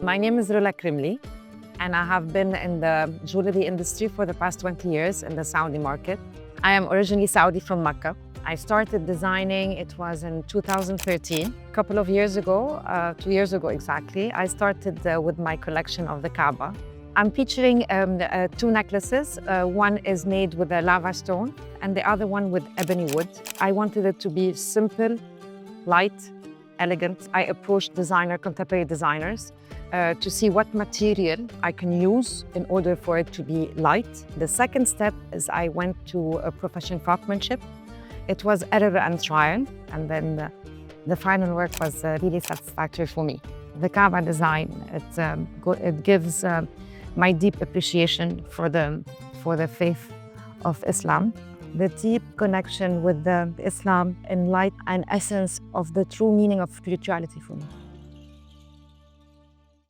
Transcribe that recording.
My name is Rola Krimmly, and I have been in the jewelry industry for the past 20 years in the Saudi market. I am originally Saudi from Mecca. I started designing, it was in 2013. A couple of years ago, 2 years ago exactly, I started with my collection of the Kaaba. I'm featuring two necklaces. One is made with a lava stone and the other one with ebony wood. I wanted it to be simple, light, elegant. I approached contemporary designers to see what material I can use in order for it to be light. The second step is I went to a professional craftsmanship. It was error and trial, and then the final work was really satisfactory for me. The Kaaba design, it gives my deep appreciation for the faith of Islam, the deep connection with Islam in light and essence of the true meaning of spirituality for me.